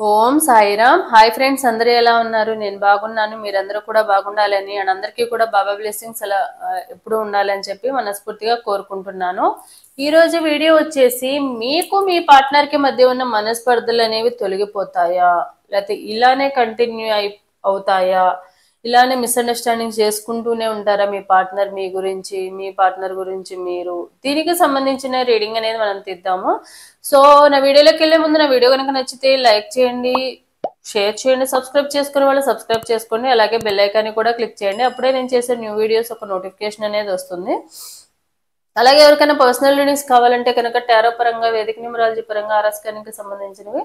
ఓం Sairam. Hi friends, అందరూ ఎలా ఉన్నారు? నేను బాగున్నాను. మీరందరూ కూడా బాగుండాలని అండ్ అందరికీ కూడా బాబా బ్లెస్సింగ్స్ అలా ఎప్పుడూ ఉండాలని చెప్పి మనస్ఫూర్తిగా కోరుకుంటున్నాను. ఈ రోజు వీడియో వచ్చేసి మీకు మీ పార్ట్నర్ కి మధ్య ఉన్న మనస్పర్ధలు అనేవి తొలగిపోతాయా, లేకపోతే ఇలానే కంటిన్యూ అవుతాయా, ఇలానే మిస్అండర్స్టాండింగ్ చేసుకుంటూనే ఉంటారా మీ పార్ట్నర్ మీ గురించి, మీ పార్ట్నర్ గురించి మీరు? దీనికి సంబంధించిన రీడింగ్ అనేది మనం తీద్దాము. సో నా వీడియోలోకి వెళ్ళే ముందు నా వీడియో కనుక నచ్చితే లైక్ చేయండి, షేర్ చేయండి, సబ్స్క్రైబ్ చేసుకునే వాళ్ళు సబ్స్క్రైబ్ చేసుకోండి, అలాగే బెల్ ఐకాన్ని కూడా క్లిక్ చేయండి. అప్పుడే నేను చేసే న్యూ వీడియోస్ ఒక నోటిఫికేషన్ అనేది వస్తుంది. అలాగే ఎవరికైనా పర్సనల్ రీడింగ్స్ కావాలంటే కనుక టారో పరంగా, వేదిక న్యూమరాలజీ పరంగా, ఆర్ఎస్కానికి సంబంధించినవి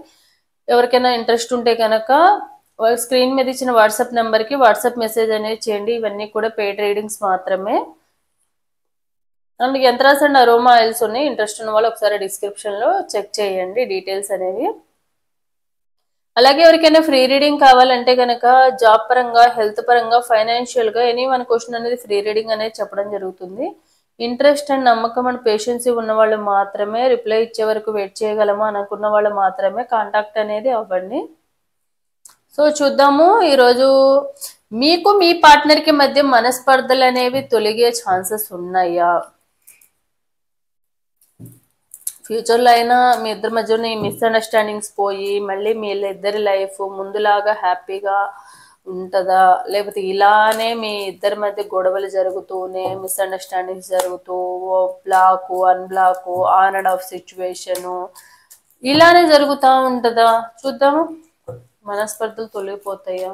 ఎవరికైనా ఇంట్రెస్ట్ ఉంటే కనుక స్క్రీన్ మీద ఇచ్చిన వాట్సాప్ నెంబర్కి వాట్సాప్ మెసేజ్ అనేది చేయండి. ఇవన్నీ కూడా పెయిడ్ రీడింగ్స్ మాత్రమే. And yantras and aroma oils ఉన్నాయి. ఇంట్రెస్ట్ ఉన్న వాళ్ళు ఒకసారి డిస్క్రిప్షన్లో చెక్ చేయండి డీటెయిల్స్ అనేవి. అలాగే ఎవరికైనా ఫ్రీ రీడింగ్ కావాలంటే కనుక జాబ్ పరంగా, హెల్త్ పరంగా, ఫైనాన్షియల్గా ఎనీ వన్ క్వశ్చన్ అనేది ఫ్రీ రీడింగ్ అనేది చెప్పడం జరుగుతుంది. ఇంట్రెస్ట్ అండ్ నమ్మకం అండ్ పేషెన్సీ ఉన్న వాళ్ళు మాత్రమే, రిప్లై ఇచ్చే వరకు వెయిట్ చేయగలము అనుకున్న వాళ్ళు మాత్రమే కాంటాక్ట్ అనేది అవ్వండి. సో చూద్దాము, ఈరోజు మీకు మీ పార్ట్నర్కి మధ్య మనస్పర్ధలు అనేవి తొలగే ఛాన్సెస్ ఉన్నాయా? ఫ్యూచర్లో అయినా మీ ఇద్దరి మధ్య ఈ మిస్అండర్స్టాండింగ్స్ పోయి మళ్ళీ మీ ఇద్దరి లైఫ్ ముందులాగా హ్యాపీగా ఉంటుందా, లేకపోతే ఇలానే మీ ఇద్దరి మధ్య గొడవలు జరుగుతూనే మిస్అండర్స్టాండింగ్స్ జరుగుతూ block unblock on and off situation ఇలానే జరుగుతూ ఉంటుందా? చూద్దాము, మనస్పర్ధలు తొలగిపోతాయా?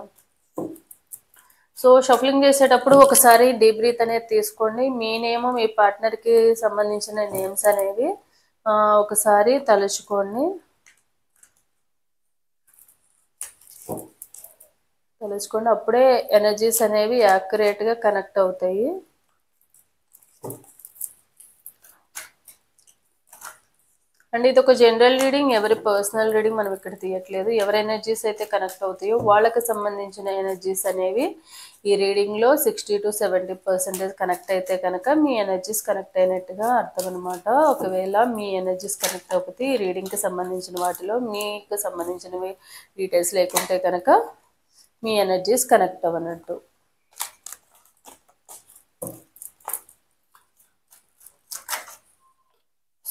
సో షఫలింగ్ చేసేటప్పుడు ఒకసారి డీప్ బ్రీత్ అనేది తీసుకోండి. మీ నేమ్, మీ పార్ట్నర్కి సంబంధించిన నేమ్స్ అనేవి ఒకసారి తలుచుకోండి. అప్పుడే ఎనర్జీస్ అనేవి యాక్యురేట్గా కనెక్ట్ అవుతాయి. అండ్ ఇది ఒక జనరల్ రీడింగ్, ఎవరి పర్సనల్ రీడింగ్ మనం ఇక్కడ తీయట్లేదు. ఎవరి ఎనర్జీస్ అయితే కనెక్ట్ అవుతాయో వాళ్ళకి సంబంధించిన ఎనర్జీస్ అనేవి ఈ రీడింగ్లో 60 to 70% కనెక్ట్ అయితే కనుక మీ ఎనర్జీస్ కనెక్ట్ అయినట్టుగా అర్థం అనమాట. ఒకవేళ మీ ఎనర్జీస్ కనెక్ట్ అవ్వకపోతే ఈ రీడింగ్కి సంబంధించిన వాటిలో మీకు సంబంధించినవి డీటెయిల్స్ లేకుంటే కనుక మీ ఎనర్జీస్ కనెక్ట్ అవ్వనట్టు.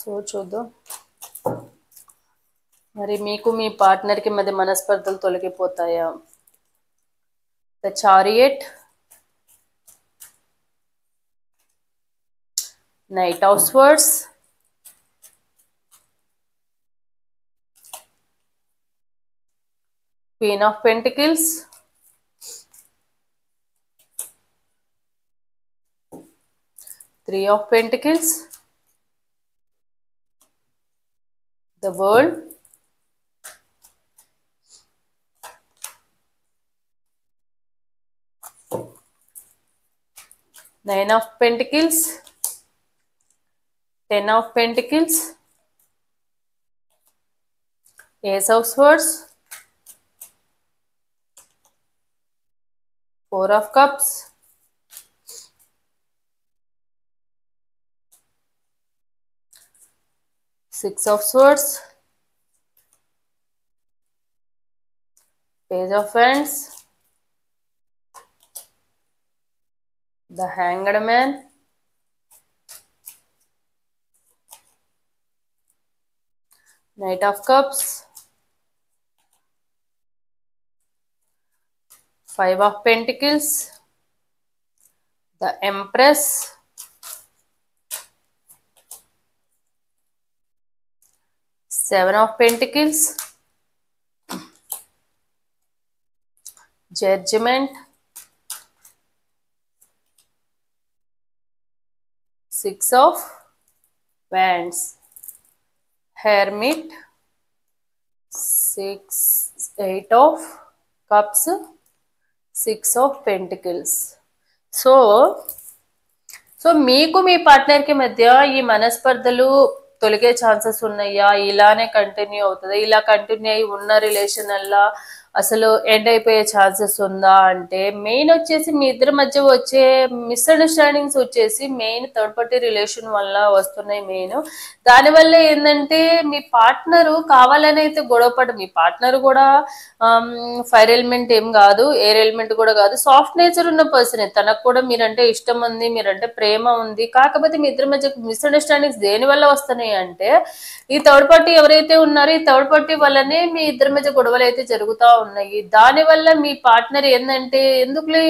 సో చూద్దాం, మరి మీకు మీ పార్ట్నర్కి మధ్య మనస్పర్ధలు తొలగిపోతాయా? The chariot, knight of swords, queen of pentacles, three of pentacles, the world, nine of pentacles, 10 of pentacles, ace of swords, 4 of cups, six of swords, page of wands, the hanged man, knight of cups, 5 of pentacles, the empress, seven of pentacles, judgment, 6 of wands, hermit, 8 of cups, 6 of pentacles. So మీకు మీ పార్ట్నర్కి మధ్య ఈ మనస్పర్ధలు తొలగే chances ఉన్నాయా? ఇలానే continue అవుతుంది? ఇలా కంటిన్యూ అయ్యి ఉన్న రిలేషన్ అలా అసలు ఎండ్ అయిపోయే ఛాన్సెస్ ఉందా అంటే మెయిన్ వచ్చేసి మీ ఇద్దరి మధ్య వచ్చే మిస్అండర్స్టాండింగ్స్ వచ్చేసి మెయిన్ థర్డ్ పార్టీ రిలేషన్ వల్ల వస్తున్నాయి మెయిన్. దానివల్ల ఏంటంటే మీ పార్ట్నరు కావాలని అయితే గొడవపడ, మీ పార్ట్నర్ కూడా ఫైర్ ఎలిమెంట్ ఏం కాదు, ఎయిర్ ఎలిమెంట్ కూడా కాదు, సాఫ్ట్ నేచర్ ఉన్న పర్సనే. తనకు కూడా మీరంటే ఇష్టం ఉంది, మీరంటే ప్రేమ ఉంది. కాకపోతే మీ ఇద్దరి మధ్య మిస్అండర్స్టాండింగ్స్ దేని వల్ల వస్తున్నాయి అంటే ఈ థర్డ్ పార్టీ ఎవరైతే ఉన్నారో ఈ థర్డ్ పార్టీ వల్లనే మీ ఇద్దరి మధ్య గొడవలు అయితే జరుగుతూ ఉన్నాయి. దాని వల్ల మీ పార్ట్నర్ ఏంటంటే ఎందుకులే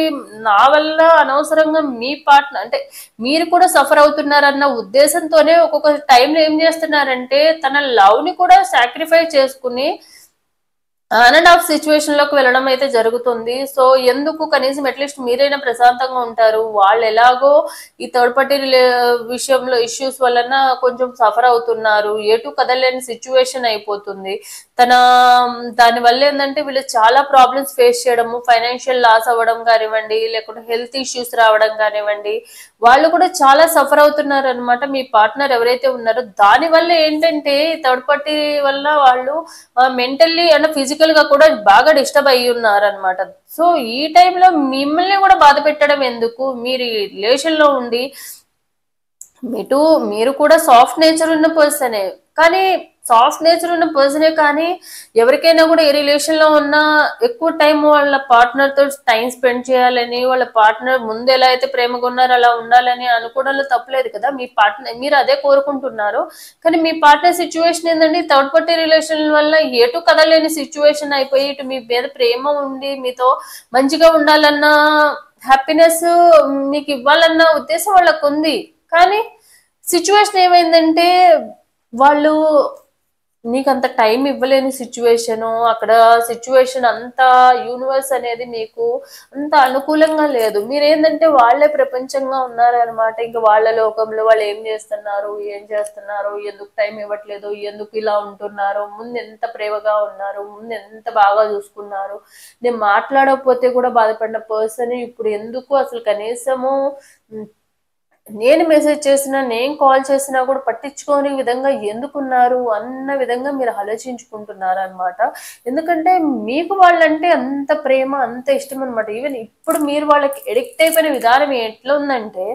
నా వల్ల అనవసరంగా మీ పార్ట్నర్ అంటే మీరు కూడా సఫర్ అవుతున్నారన్న ఉద్దేశంతోనే ఒక్కొక్క టైంలో ఏం చేస్తున్నారంటే తన లవ్ ని కూడా సాక్రిఫైస్ చేసుకుని ఆన్ అండ్ ఆఫ్ సిచ్యువేషన్ లోకి వెళ్ళడం అయితే జరుగుతుంది. సో ఎందుకు కనీసం అట్లీస్ట్ మీరైనా ప్రశాంతంగా ఉంటారు. వాళ్ళు ఎలాగో ఈ థర్డ్ పార్టీ విషయంలో ఇష్యూస్ వలన కొంచెం సఫర్ అవుతున్నారు, ఎటు కదలేని సిచ్యువేషన్ అయిపోతుంది. తన దానివల్ల ఏంటంటే వీళ్ళు చాలా ప్రాబ్లమ్స్ ఫేస్ చేయడము, ఫైనాన్షియల్ లాస్ అవ్వడం కానివ్వండి, లేకుంటే హెల్త్ ఇష్యూస్ రావడం కానివ్వండి, వాళ్ళు కూడా చాలా సఫర్ అవుతున్నారు అనమాట. మీ పార్ట్నర్ ఎవరైతే ఉన్నారో దానివల్ల ఏంటంటే థర్డ్ పార్టీ వల్ల వాళ్ళు మెంటల్లీ అండ్ ఫిజికల్ గా కూడా బాగా డిస్టర్బ్ అయ్యి ఉన్నారు అనమాట. సో ఈ టైంలో మిమ్మల్ని కూడా బాధ పెట్టడం ఎందుకు? మీరు రిలేషన్ లో ఉండి మీరు కూడా సాఫ్ట్ నేచర్ ఉన్న పర్సనే, కానీ సాఫ్ట్ నేచర్ ఉన్న పర్సనే కానీ ఎవరికైనా కూడా ఏ రిలేషన్ లో ఉన్నా ఎక్కువ టైం వాళ్ళ పార్ట్నర్ తో టైం స్పెండ్ చేయాలని, వాళ్ళ పార్ట్నర్ ముందు ఎలా అయితే ప్రేమగా ఉన్నారో అలా ఉండాలని అనుకోవడంలో తప్పలేదు కదా. మీ పార్ట్నర్ మీరు అదే కోరుకుంటున్నారు, కానీ మీ పార్ట్నర్ సిచ్యువేషన్ ఏంటంటే థర్డ్ పార్టీ రిలేషన్ వల్ల ఎటు కదలేని సిచ్యువేషన్ అయిపోయి ఇటు మీ మీద ప్రేమ ఉండి మీతో మంచిగా ఉండాలన్న హ్యాపీనెస్ మీకు ఇవ్వాలన్న ఉద్దేశం వాళ్ళకు ఉంది. కానీ సిచ్యువేషన్ ఏమైందంటే వాళ్ళు మీకు అంత టైం ఇవ్వలేని సిచ్యువేషను, అక్కడ సిచ్యువేషన్ అంతా యూనివర్స్ అనేది మీకు అంత అనుకూలంగా లేదు. మీరేంటంటే వాళ్ళే ప్రపంచంగా ఉన్నారనమాట. ఇంకా వాళ్ళ లోకంలో వాళ్ళు ఏం చేస్తున్నారు, ఎందుకు టైం ఇవ్వట్లేదు, ఎందుకు ఇలా ఉంటున్నారు, ముందు ఎంత ప్రేమగా ఉన్నారు, ముందు ఎంత బాగా చూసుకున్నారు, నేను మాట్లాడకపోతే కూడా బాధపడిన పర్సన్ ఇప్పుడు ఎందుకు అసలు కనీసము నేను మెసేజ్ చేసినా నేను కాల్ చేసినా కూడా పట్టించుకోని విధంగా ఎందుకున్నారు అన్న విధంగా మీరు ఆలోచించుకుంటున్నారు అనమాట. ఎందుకంటే మీకు వాళ్ళంటే అంత ప్రేమ అంత ఇష్టం అనమాట. ఈవెన్ ఇప్పుడు మీరు వాళ్ళకి ఎడిక్ట్ అయిపోయిన విధానం ఎట్లా ఉందంటే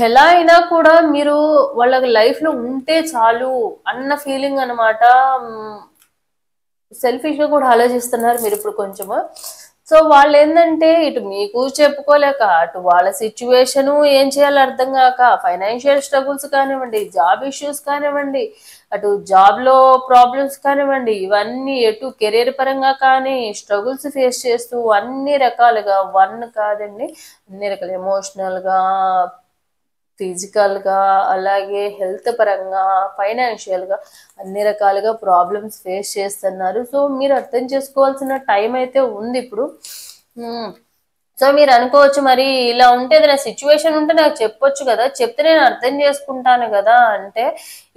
ఎలా అయినా కూడా మీరు వాళ్ళ లైఫ్ లో ఉంటే చాలు అన్న ఫీలింగ్ అనమాట. సెల్ఫిష్ గా కూడా ఆలోచిస్తున్నారు మీరు ఇప్పుడు కొంచెము. సో వాళ్ళు ఏంటంటే ఇటు మీకు చెప్పుకోలేక అటు వాళ్ళ సిచ్యువేషను ఏం చేయాలో అర్థం కాక, ఫైనాన్షియల్ స్ట్రగుల్స్ కానివ్వండి, జాబ్ ఇష్యూస్ కానివ్వండి, అటు జాబ్ లో ప్రాబ్లమ్స్ కానివ్వండి, ఇవన్నీ ఎటు కెరీర్ పరంగా కానీ స్ట్రగుల్స్ ఫేస్ చేస్తూ అన్ని రకాలుగా వన్ కాదండి అన్ని రకాల ఎమోషనల్ గా, ఫిజికల్ గా, అలాగే హెల్త్ పరంగా, ఫైనాన్షియల్ గా అన్ని రకాలుగా ప్రాబ్లమ్స్ ఫేస్ చేస్తున్నారు. సో మీరు అర్థం చేసుకోవాల్సిన టైం అయితే ఉంది ఇప్పుడు. సో మీరు అనుకోవచ్చు మరి ఇలా ఉంటే ఏదైనా సిచ్యువేషన్ ఉంటే నాకు చెప్పొచ్చు కదా, చెప్తే నేను అర్థం చేసుకుంటాను కదా అంటే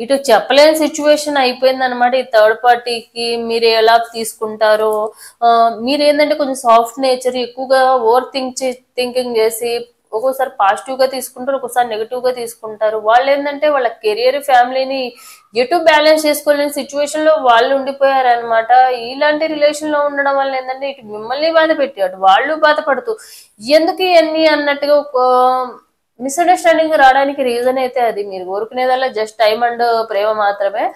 ఇటు చెప్పలేని సిచ్యువేషన్ అయిపోయింది అనమాట. ఈ థర్డ్ పార్టీకి మీరు ఎలా తీసుకుంటారో, మీరు ఏంటంటే కొంచెం సాఫ్ట్ నేచర్, ఎక్కువగా ఓవర్ థింకింగ్ చేసి ఒక్కోసారి పాజిటివ్ గా తీసుకుంటారు, ఒక్కోసారి నెగిటివ్ గా తీసుకుంటారు. వాళ్ళు ఏంటంటే వాళ్ళ కెరియర్ ఫ్యామిలీని ఎటు బ్యాలెన్స్ చేసుకోలేని సిచ్యువేషన్ లో వాళ్ళు ఉండిపోయారు అనమాట. ఇలాంటి రిలేషన్ లో ఉండడం వల్ల ఏంటంటే ఇటు మిమ్మల్ని బాధ పెట్టి అటు వాళ్ళు బాధపడుతూ ఎందుకు ఇవన్నీ అన్నట్టుగా మిస్అండర్స్టాండింగ్ రావడానికి రీజన్ అయితే అది మీరు కోరుకునేదల్లా జస్ట్ టైం అండ్ ప్రేమ మాత్రమే.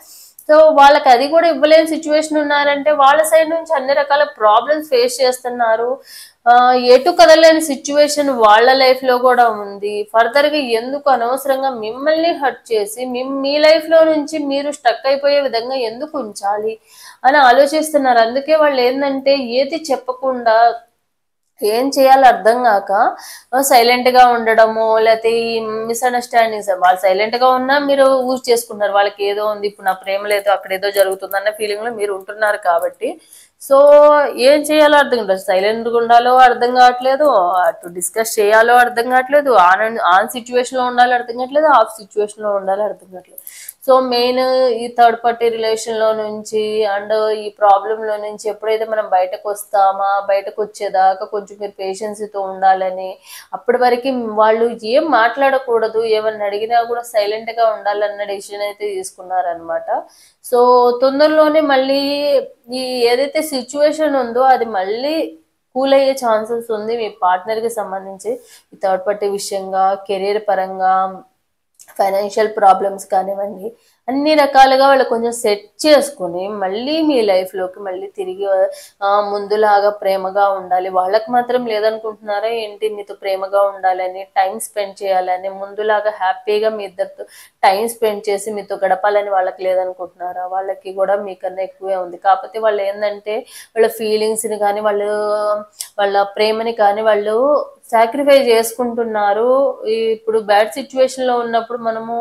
సో వాళ్ళకి అది కూడా ఇవ్వలేని సిచ్యువేషన్ ఉన్నారంటే వాళ్ళ సైడ్ నుంచి అన్ని రకాల ప్రాబ్లమ్స్ ఫేస్ చేస్తున్నారు. ఎటు కదలేని సిచ్యువేషన్ వాళ్ళ లైఫ్ లో కూడా ఉంది. ఫర్దర్ గా ఎందుకు అనవసరంగా మిమ్మల్ని హర్ట్ చేసి మీ లైఫ్ లో నుంచి మీరు స్టక్ అయిపోయే విధంగా ఎందుకు ఉంచాలి అని ఆలోచిస్తున్నారు. అందుకే వాళ్ళు ఏంటంటే ఏది చెప్పకుండా ఏం చేయాలో అర్థం కాక సైలెంట్ గా ఉండడము, లేకపోతే ఈ మిస్అండర్స్టాండింగ్స్, వాళ్ళు సైలెంట్ గా ఉన్నా మీరు యూజ్ చేసుకుంటారు. వాళ్ళకి ఏదో ఉంది, ఇప్పుడు నా ప్రేమ లేదు అక్కడ ఏదో జరుగుతుంది అన్న ఫీలింగ్ లో మీరు ఉంటున్నారు కాబట్టి. సో ఏం చేయాలో అర్థం కాదు, సైలెంట్ గా ఉండాలో అర్థం కావట్లేదు, అటు డిస్కస్ చేయాలో అర్థం కావట్లేదు, ఆన్ సిచ్యువేషన్ లో ఉండాలో అర్థం కావట్లేదు, ఆఫ్ సిచ్యువేషన్ లో ఉండాలో అర్థం కావట్లేదు. సో మెయిన్ ఈ థర్డ్ పార్టీ రిలేషన్లో నుంచి అండ్ ఈ ప్రాబ్లంలో నుంచి ఎప్పుడైతే మనం బయటకు వస్తామా, బయటకు వచ్చేదాకా కొంచెం మీరు పేషెన్స్తో ఉండాలని, అప్పటి వరకు వాళ్ళు ఏం మాట్లాడకూడదు, ఏమన్నా అడిగినా కూడా సైలెంట్గా ఉండాలన్న డెసిషన్ అయితే తీసుకున్నారనమాట. సో తొందరలోనే మళ్ళీ ఈ ఏదైతే సిచ్యువేషన్ ఉందో అది మళ్ళీ కూల్ అయ్యే ఛాన్సెస్ ఉంది మీ పార్ట్నర్కి సంబంధించి. ఈ థర్డ్ పార్టీ విషయంగా, కెరీర్ పరంగా, ఫైనాన్షియల్ ప్రాబ్లమ్స్ కానివ్వండి, అన్ని రకాలుగా వాళ్ళు కొంచెం సెట్ చేసుకుని మళ్ళీ మీ లైఫ్లోకి మళ్ళీ తిరిగి ముందులాగా ప్రేమగా ఉండాలి. వాళ్ళకి మాత్రం లేదనుకుంటున్నారా ఏంటి, మీతో ప్రేమగా ఉండాలని, టైం స్పెండ్ చేయాలని, ముందులాగా హ్యాపీగా మీ ఇద్దరితో టైం స్పెండ్ చేసి మీతో గడపాలని వాళ్ళకి లేదనుకుంటున్నారా? వాళ్ళకి కూడా మీకన్నా ఎక్కువే ఉంది. కాకపోతే వాళ్ళు ఏంటంటే వాళ్ళ ఫీలింగ్స్ని కానీ వాళ్ళ ప్రేమని కానీ వాళ్ళు సాక్రిఫై చేసుకుంటున్నారు. ఇప్పుడు బ్యాడ్ సిచ్యువేషన్లో ఉన్నప్పుడు మనము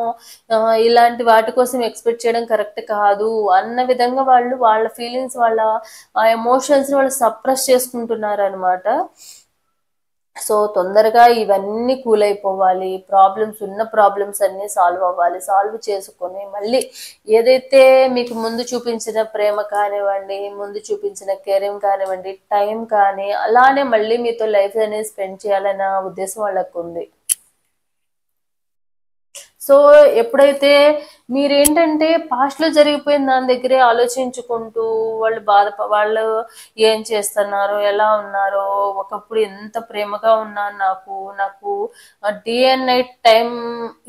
ఇలాంటి వాటి కోసం ఎక్స్పెక్ట్ చేయడం కరెక్ట్ కాదు అన్న విధంగా వాళ్ళు వాళ్ళ ఫీలింగ్స్, వాళ్ళ ఎమోషన్స్ని వాళ్ళు సప్రెస్ చేసుకుంటున్నారు అనమాట. సో తొందరగా ఇవన్నీ కూల్ అయిపోవాలి, ఉన్న ప్రాబ్లమ్స్ అన్నీ సాల్వ్ అవ్వాలి. సాల్వ్ చేసుకొని మళ్ళీ ఏదైతే మీకు ముందు చూపించిన ప్రేమ కానివ్వండి, ముందు చూపించిన కేరింగ్ కానివ్వండి, టైం కానీ అలానే మళ్ళీ మీతో లైఫ్ అనేది స్పెండ్ చేయాలన్న ఉద్దేశం వాళ్ళకు ఉంది. సో ఎప్పుడైతే మీరేంటంటే పాస్ట్లో జరిగిపోయిన దాని దగ్గరే ఆలోచించుకుంటూ వాళ్ళు ఏం చేస్తున్నారు, ఎలా ఉన్నారో, ఒకప్పుడు ఎంత ప్రేమగా ఉన్నారు, నాకు డే అండ్ నైట్ టైం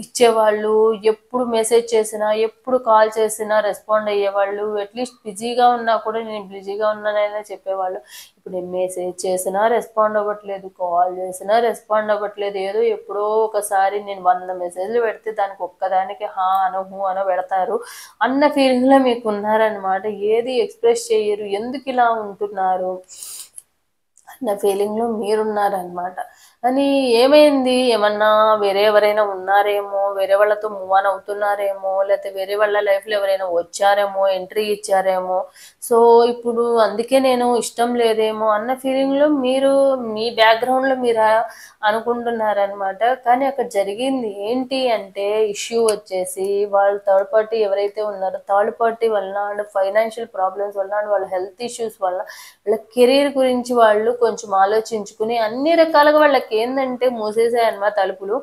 ఇచ్చేవాళ్ళు, ఎప్పుడు మెసేజ్ చేసినా ఎప్పుడు కాల్ చేసినా రెస్పాండ్ అయ్యేవాళ్ళు, అట్లీస్ట్ బిజీగా ఉన్నా కూడా నేను బిజీగా ఉన్నానైనా చెప్పేవాళ్ళు. ఇప్పుడు నేను మెసేజ్ చేసినా రెస్పాండ్ అవ్వట్లేదు, కాల్ చేసినా రెస్పాండ్ అవ్వట్లేదు. ఏదో ఎప్పుడో ఒకసారి నేను 100 మెసేజ్లు పెడితే దానికి ఒక్కదానికి హా అనో హూ అనో పెడతారు అన్న ఫీలింగ్లో మీకు ఉన్నారనమాట. ఏది ఎక్స్ప్రెస్ చేయరు, ఎందుకు ఇలా ఉంటున్నారు అన్న ఫీలింగ్లో మీరున్నారనమాట. అని ఏమైంది, ఏమన్నా వేరే ఎవరైనా ఉన్నారేమో, వేరే వాళ్ళతో మూవ్ ఆన్ అవుతున్నారేమో, లేకపోతే వేరే వాళ్ళ లైఫ్లో ఎవరైనా వచ్చారేమో, ఎంట్రీ ఇచ్చారేమో, సో ఇప్పుడు అందుకే నేను ఇష్టం లేదేమో అన్న ఫీలింగ్లో మీరు మీ బ్యాక్గ్రౌండ్లో మీరు అనుకుంటున్నారనమాట. కానీ అక్కడ జరిగింది ఏంటి అంటే ఇష్యూ వచ్చేసి వాళ్ళు థర్డ్ పార్టీ ఎవరైతే ఉన్నారో థర్డ్ పార్టీ వలన అండ్ ఫైనాన్షియల్ ప్రాబ్లమ్స్ వలన అండ్ వాళ్ళ హెల్త్ ఇష్యూస్ వల్ల వాళ్ళ కెరీర్ గురించి వాళ్ళు కొంచెం ఆలోచించుకుని అన్ని రకాలుగా వాళ్ళకి ఏంటంటే మూసేసాయన్నమాట తలుపులు.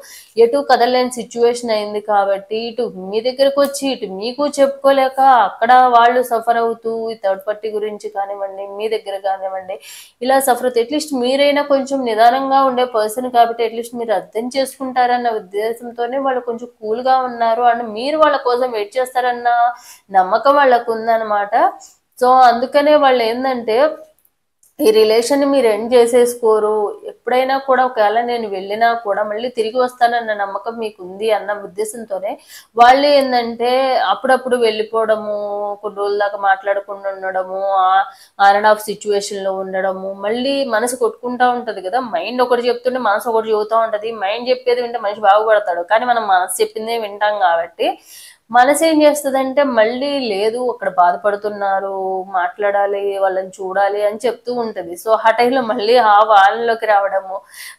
ఎటు కదలలేని సిచ్యువేషన్ అయింది కాబట్టి ఇటు మీ దగ్గరకు వచ్చి ఇటు మీకు చెప్పుకోలేక అక్కడ వాళ్ళు సఫర్ అవుతూ ఈ థర్డ్ పార్టీ గురించి కానివ్వండి, మీ దగ్గర కానివ్వండి, ఇలా సఫర్ అవుతూ అట్లీస్ట్ మీరైనా కొంచెం నిదానంగా ఉండే పర్సన్ కాబట్టి అట్లీస్ట్ మీరు అర్థం చేసుకుంటారన్న ఉద్దేశంతోనే వాళ్ళు కొంచెం కూల్గా ఉన్నారు అండ్ మీరు వాళ్ళ కోసం వెయిట్ చేస్తారన్న నమ్మకం వాళ్ళకు ఉందన్నమాట. సో అందుకనే వాళ్ళు ఏంటంటే ఈ రిలేషన్ని మీరు ఎండ్ చేసేసుకోరు, ఎప్పుడైనా కూడా ఒకవేళ నేను వెళ్ళినా కూడా మళ్ళీ తిరిగి వస్తానన్న నమ్మకం మీకు ఉంది అన్న ఉద్దేశంతోనే వాళ్ళు ఏంటంటే అప్పుడప్పుడు వెళ్ళిపోవడము, కొన్ని రోజుల దాకా మాట్లాడకుండా ఉండడము, ఆన్ అండ్ ఆఫ్ సిచ్యువేషన్లో ఉండడము, మళ్ళీ మనసు కొట్టుకుంటా ఉంటుంది కదా, మైండ్ ఒకటి చెప్తుంటే మనసు ఒకటి చెబుతూ ఉంటుంది. మైండ్ చెప్పేది వింటే మనిషి బాగుపడతాడు, కానీ మనం మనసు చెప్పిందే వింటాం కాబట్టి మనసు ఏం చేస్తుందంటే మళ్ళీ లేదు అక్కడ బాధపడుతున్నారు, మాట్లాడాలి, వాళ్ళని చూడాలి అని చెప్తూ ఉంటుంది. సో ఆ టైంలో మళ్ళీ ఆ వాళ్ళలోకి రావడము,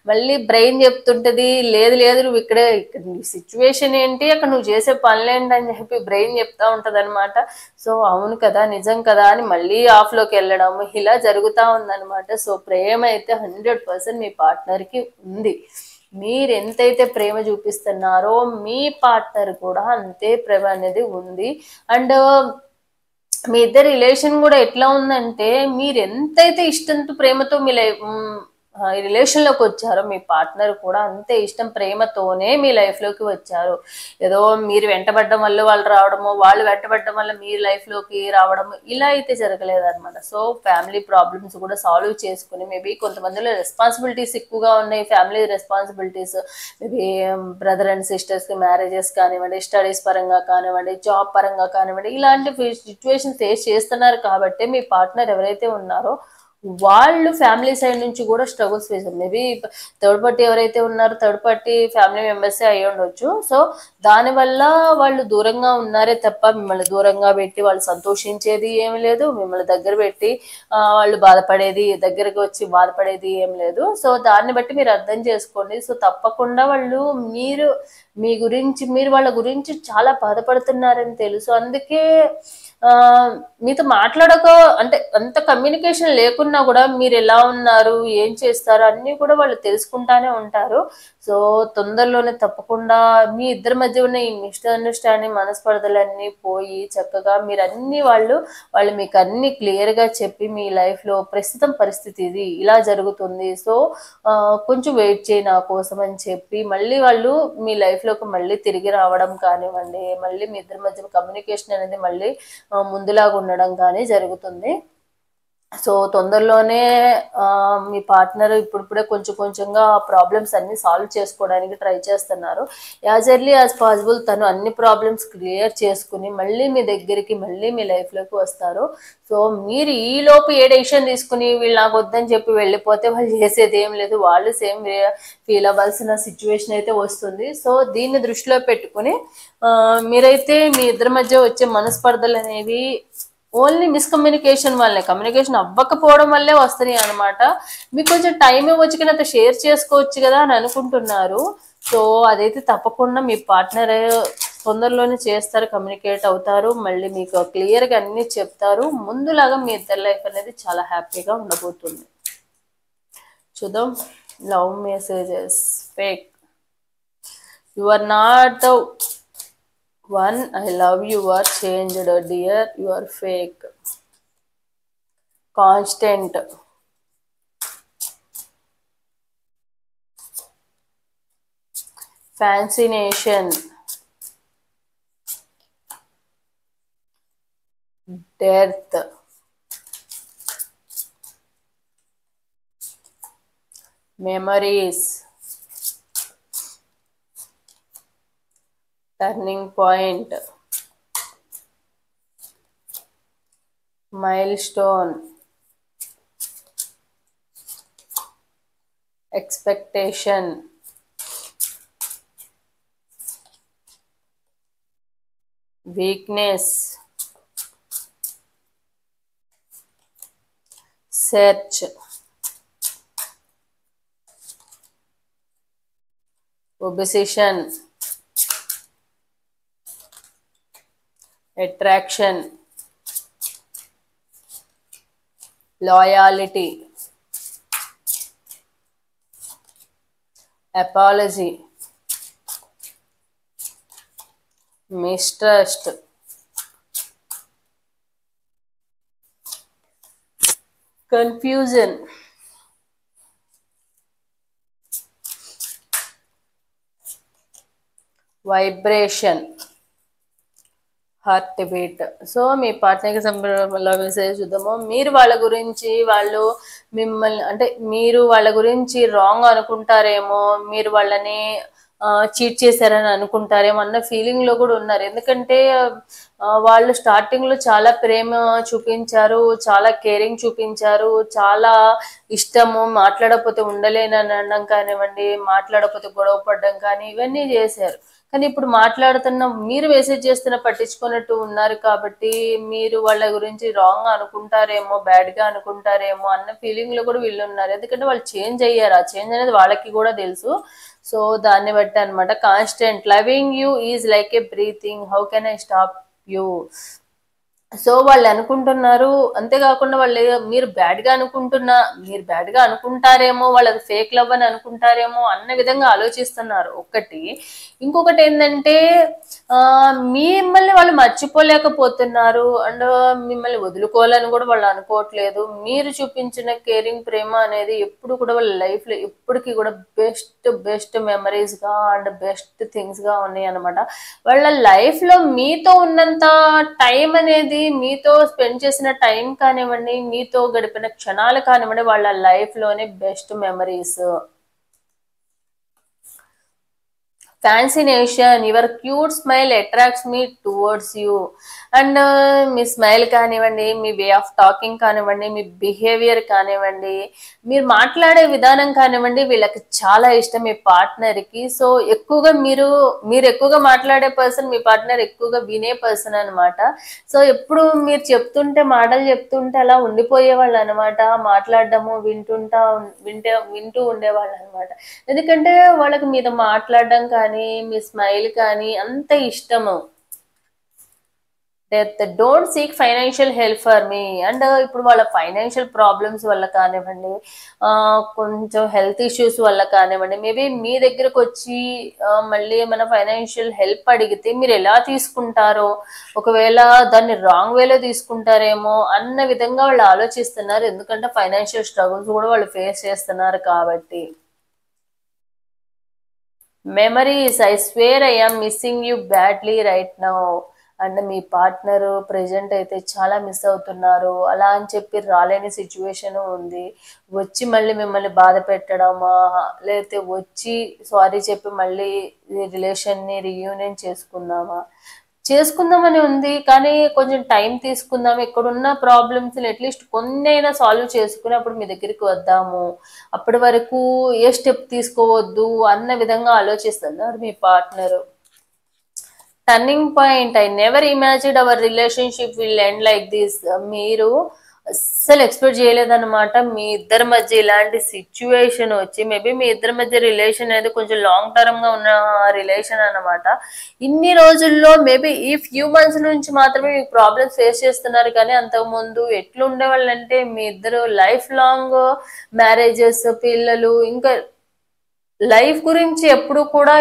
మళ్ళీ బ్రెయిన్ చెప్తుంటది లేదు లేదు నువ్వు ఇక్కడ నీ సిచ్యువేషన్ ఏంటి, అక్కడ నువ్వు చేసే పనులేంటి అని చెప్పి బ్రెయిన్ చెప్తా ఉంటది అనమాట. సో అవును కదా, నిజం కదా అని మళ్ళీ ఆఫ్లోకి వెళ్ళడము ఇలా జరుగుతూ ఉందన్నమాట. సో ప్రేమ అయితే 100% మీ పార్ట్నర్కి ఉంది. మీరు ఎంతైతే ప్రేమ చూపిస్తున్నారో మీ పార్ట్నర్ కూడా అంతే ప్రేమ అనేది ఉంది. అండ్ మీ ఇద్దరి రిలేషన్ కూడా ఎట్లా ఉందంటే మీరు ఎంతైతే ఇష్టంతో ప్రేమతో మీ రిలేషన్లోకి వచ్చారో మీ పార్ట్నర్ కూడా అంతే ఇష్టం ప్రేమతోనే మీ లైఫ్లోకి వచ్చారు. ఏదో మీరు వెంటబడ్డం వల్ల వాళ్ళు రావడము, వాళ్ళు వెంటబడ్డం వల్ల మీ లైఫ్లోకి రావడము ఇలా అయితే జరగలేదన్నమాట. సో ఫ్యామిలీ ప్రాబ్లమ్స్ కూడా సాల్వ్ చేసుకుని మేబీ కొంతమందిలో రెస్పాన్సిబిలిటీస్ ఎక్కువగా ఉన్నాయి, family responsibilities maybe brother and సిస్టర్స్కి మ్యారేజెస్ కానివ్వండి, స్టడీస్ పరంగా కానివ్వండి, జాబ్ పరంగా కానివ్వండి, ఇలాంటి సిచ్యువేషన్ ఫేస్ చేస్తున్నారు కాబట్టి మీ పార్ట్నర్ ఎవరైతే ఉన్నారో వాళ్ళు ఫ్యామిలీ సైడ్ నుంచి కూడా struggles face maybe third party ఎవరైతే ఉన్నారో థర్డ్ పార్టీ ఫ్యామిలీ మెంబర్సే అయి ఉండొచ్చు. సో దానివల్ల వాళ్ళు దూరంగా ఉన్నారే తప్ప మిమ్మల్ని దూరంగా పెట్టి వాళ్ళు సంతోషించేది ఏమి లేదు, మిమ్మల్ని దగ్గర పెట్టి వాళ్ళు బాధపడేది దగ్గరకు వచ్చి బాధపడేది ఏం లేదు. సో దాన్ని బట్టి మీరు అర్థం చేసుకోండి. సో తప్పకుండా వాళ్ళు మీరు వాళ్ళ గురించి చాలా బాధపడుతున్నారని తెలుసు. అందుకే మీతో మాట్లాడక అంటే అంత కమ్యూనికేషన్ లేకున్నా కూడా మీరు ఎలా ఉన్నారు, ఏం చేస్తారు అన్నీ కూడా వాళ్ళు తెలుసుకుంటానే ఉంటారు. సో తొందరలోనే తప్పకుండా మీ ఇద్దరి మధ్య ఉన్న ఈ మిస్అండర్స్టాండింగ్ మనస్పర్ధలన్నీ పోయి చక్కగా మీరు అన్ని వాళ్ళు మీకు అన్ని క్లియర్గా చెప్పి మీ లైఫ్లో ప్రస్తుతం పరిస్థితి ఇది ఇలా జరుగుతుంది, సో కొంచెం వెయిట్ చేయి నా కోసం అని చెప్పి మళ్ళీ వాళ్ళు మీ లైఫ్లోకి మళ్ళీ తిరిగి రావడం కానివ్వండి, మళ్ళీ మీ ఇద్దరి మధ్య కమ్యూనికేషన్ అనేది మళ్ళీ ముందులాగా ఉండడం కానీ జరుగుతుంది. సో తొందరలోనే మీ పార్ట్నర్ ఇప్పుడిప్పుడే కొంచెం కొంచెంగా ప్రాబ్లమ్స్ అన్ని సాల్వ్ చేసుకోవడానికి ట్రై చేస్తున్నారు. యాజ్ ఎర్లీ యాజ్ పాసిబుల్ తను అన్ని ప్రాబ్లమ్స్ క్లియర్ చేసుకుని మళ్ళీ మీ దగ్గరికి మళ్ళీ మీ లైఫ్లోకి వస్తారు. సో మీరు ఈ లోపు ఏ డెసిషన్ తీసుకుని వీళ్ళు నాకు వద్దని చెప్పి వెళ్ళిపోతే వాళ్ళు చేసేది ఏం లేదు, వాళ్ళు సేమ్ ఫీల్ అవ్వాల్సిన సిచ్యువేషన్ అయితే వస్తుంది. సో దీన్ని దృష్టిలో పెట్టుకుని మీరైతే మీ ఇద్దరి మధ్య వచ్చే మనస్పర్ధలు అనేవి ఓన్లీ మిస్కమ్యూనికేషన్ వల్లే, కమ్యూనికేషన్ అవ్వకపోవడం వల్లే వస్తున్నాయి అనమాట. మీకు కొంచెం టైం ఇవ్వచ్చు కానీ అంత షేర్ చేసుకోవచ్చు కదా అని అనుకుంటున్నారు. సో అదైతే తప్పకుండా మీ పార్ట్నర్ తొందరలోనే చేస్తారు, కమ్యూనికేట్ అవుతారు, మళ్ళీ మీకు క్లియర్గా అన్నీ చెప్తారు. ముందులాగా మీ ఇద్దరి లైఫ్ అనేది చాలా హ్యాపీగా ఉండబోతుంది. చూద్దాం. Love messages fake. You are not the one, I love you are changed dear, you are fake. Constant. Fascination. Death. Memories. Turning point. Milestone. Expectation. Weakness. Search. Obsession. Attraction. Loyalty. Apology. Mistrust. Confusion. Vibration. Heart beat. So మీ పార్ట్నర్కి సంబంధించిన message చూద్దాము. మీరు వాళ్ళ గురించి మిమ్మల్ని అంటే మీరు వాళ్ళ గురించి రాంగ్ అనుకుంటారేమో, మీరు వాళ్ళని చీట్ చేశారని అనుకుంటారేమో అన్న ఫీలింగ్లో కూడా ఉన్నారు. ఎందుకంటే వాళ్ళు స్టార్టింగ్లో చాలా ప్రేమ చూపించారు, చాలా కేరింగ్ చూపించారు, చాలా ఇష్టము, మాట్లాడకపోతే ఉండలేనని అనడం కానివ్వండి, మాట్లాడకపోతే గొడవ పడడం కానీ ఇవన్నీ చేశారు. కానీ ఇప్పుడు మాట్లాడుతున్న మీరు మెసేజ్ చేస్తున్న పట్టించుకున్నట్టు ఉన్నారు కాబట్టి మీరు వాళ్ళ గురించి రాంగ్ అనుకుంటారేమో, బ్యాడ్గా అనుకుంటారేమో అన్న ఫీలింగ్లో కూడా వీళ్ళు ఉన్నారు. ఎందుకంటే వాళ్ళు చేంజ్ అయ్యారు, ఆ చేంజ్ అనేది వాళ్ళకి కూడా తెలుసు. సో దాన్ని బట్టి అనమాట. Constant. Loving you is like A breathing, how can I stop you. So వాళ్ళు అనుకుంటున్నారు. అంతేకాకుండా వాళ్ళు మీరు బ్యాడ్గా అనుకుంటారేమో, వాళ్ళది ఫేక్ లవ్ అని అనుకుంటారేమో అన్న విధంగా ఆలోచిస్తున్నారు ఒకటి. ఇంకొకటి ఏంటంటే మిమ్మల్ని వాళ్ళు మర్చిపోలేకపోతున్నారు అండ్ మిమ్మల్ని వదులుకోవాలని కూడా వాళ్ళు అనుకోవట్లేదు. మీరు చూపించిన కేరింగ్ ప్రేమ అనేది ఎప్పుడు కూడా వాళ్ళ లైఫ్లో ఎప్పటికీ కూడా బెస్ట్ మెమరీస్గా అండ్ బెస్ట్ థింగ్స్గా ఉన్నాయి అనమాట. వాళ్ళ లైఫ్లో మీతో ఉన్నంత టైం అనేది, మీతో స్పెండ్ చేసిన టైం కానివ్వండి, మీతో గడిపిన క్షణాలు కానివ్వండి, వాళ్ళ లైఫ్లోనే best memories. Fascination, your cute smile attracts me towards you. And మీ స్మైల్ కానివ్వండి, మీ వే ఆఫ్ టాకింగ్ కానివ్వండి, మీ బిహేవియర్ కానివ్వండి, మీరు మాట్లాడే విధానం కానివ్వండి, వీళ్ళకి చాలా ఇష్టం మీ పార్ట్నర్కి. సో ఎక్కువగా మీరు ఎక్కువగా మాట్లాడే పర్సన్, మీ పార్ట్నర్ ఎక్కువగా వినే పర్సన్ అనమాట. సో ఎప్పుడు మీరు మాటలు చెప్తుంటే అలా ఉండిపోయేవాళ్ళు అనమాట. మాట్లాడడము వింటూ ఉండేవాళ్ళు అనమాట. ఎందుకంటే వాళ్ళకి మీద మాట్లాడడం కానీ, మీ స్మైల్ కానీ అంత ఇష్టము. Don't seek financial help for me. And ఇప్పుడు వాళ్ళ ఫైనాన్షియల్ ప్రాబ్లమ్స్ వల్ల కానివ్వండి, కొంచెం హెల్త్ ఇష్యూస్ వల్ల కానివ్వండి, మేబీ మీ దగ్గరకు వచ్చి మళ్ళీ ఏమైనా ఫైనాన్షియల్ హెల్ప్ అడిగితే మీరు ఎలా తీసుకుంటారో, ఒకవేళ దాన్ని రాంగ్ వేలో తీసుకుంటారేమో అన్న విధంగా వాళ్ళు ఆలోచిస్తున్నారు. ఎందుకంటే ఫైనాన్షియల్ స్ట్రగుల్స్ కూడా వాళ్ళు ఫేస్ చేస్తున్నారు కాబట్టి. Memories, I swear I am missing you badly right now. And మీ పార్ట్నర్ ప్రెజెంట్ అయితే చాలా మిస్ అవుతున్నారు. అలా అని చెప్పి రాలేని సిచ్యువేషన్ ఉంది. వచ్చి మళ్ళీ మిమ్మల్ని బాధ పెట్టడమా, లేకపోతే వచ్చి సారీ చెప్పి మళ్ళీ రిలేషన్ని రీయూనియన్ చేసుకుందామని ఉంది. కానీ కొంచెం టైం తీసుకుందాం, ఇక్కడున్న ప్రాబ్లమ్స్ని అట్లీస్ట్ కొన్ని అయినా సాల్వ్ చేసుకుని అప్పుడు మీ దగ్గరికి వద్దాము, అప్పటి వరకు ఏ స్టెప్ తీసుకోవద్దు అన్న విధంగా ఆలోచిస్తున్నారు మీ partner. Turning point, I never imagined our relationship will end like this. మీరు అస్సలు ఎక్స్పెక్ట్ చేయలేదన్నమాట మీ ఇద్దరి మధ్య ఇలాంటి సిచ్యువేషన్ వచ్చి. మేబీ మీ ఇద్దరి మధ్య రిలేషన్ అనేది కొంచెం లాంగ్ టర్మ్ గా ఉన్న రిలేషన్ అన్నమాట. ఇన్ని రోజుల్లో మేబీ ఈ ఫ్యూ మంత్స్ నుంచి మాత్రమే మీకు ప్రాబ్లమ్స్ ఫేస్ చేస్తున్నారు. కానీ అంతకుముందు ఎట్లుండేవాళ్ళంటే మీ ఇద్దరు లైఫ్ లాంగ్ మ్యారేజెస్, పిల్లలు, ఇంకా లైఫ్ గురించి ఎప్పుడు కూడా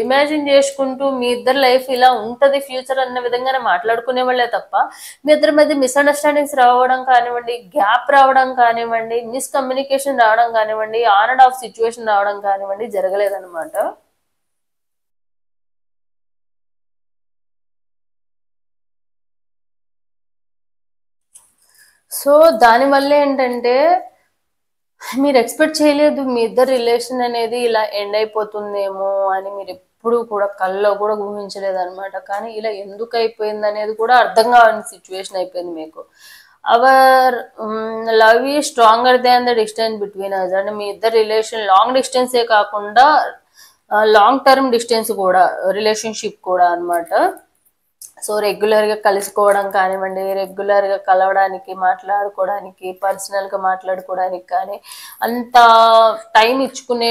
ఇమాజిన్ చేసుకుంటూ మీ ఇద్దరు లైఫ్ ఇలా ఉంటది ఫ్యూచర్ అన్న విధంగానే మాట్లాడుకునే వాళ్ళే తప్ప మీ ఇద్దరి మధ్య మిస్అండర్స్టాండింగ్స్ రావడం కానివ్వండి, గ్యాప్ రావడం కానివ్వండి, మిస్కమ్యూనికేషన్ రావడం కానివ్వండి, ఆన్ అండ్ ఆఫ్ సిచ్యువేషన్ రావడం కానివ్వండి జరగలేదన్నమాట. సో దానివల్ల ఏంటంటే మీరు ఎక్స్పెక్ట్ చేయలేదు మీ ఇద్దరు రిలేషన్ అనేది ఇలా ఎండ్ అయిపోతుందేమో అని. మీరు ఎప్పుడు కూడా కల్లో కూడా ఊహించలేదు అనమాట. కానీ ఇలా ఎందుకు అయిపోయింది అనేది కూడా అర్థం కాని సిచ్యువేషన్ అయిపోయింది మీకు. Our love is stronger than the distance between us. అంటే మీ ఇద్దరు రిలేషన్ లాంగ్ డిస్టెన్సే కాకుండా లాంగ్ టర్మ్ డిస్టెన్స్ కూడా, రిలేషన్షిప్ కూడా అనమాట. సో రెగ్యులర్గా కలుసుకోవడం కానివ్వండి, రెగ్యులర్గా కలవడానికి, మాట్లాడుకోవడానికి, పర్సనల్గా మాట్లాడుకోవడానికి కానీ అంత టైం ఇచ్చుకునే,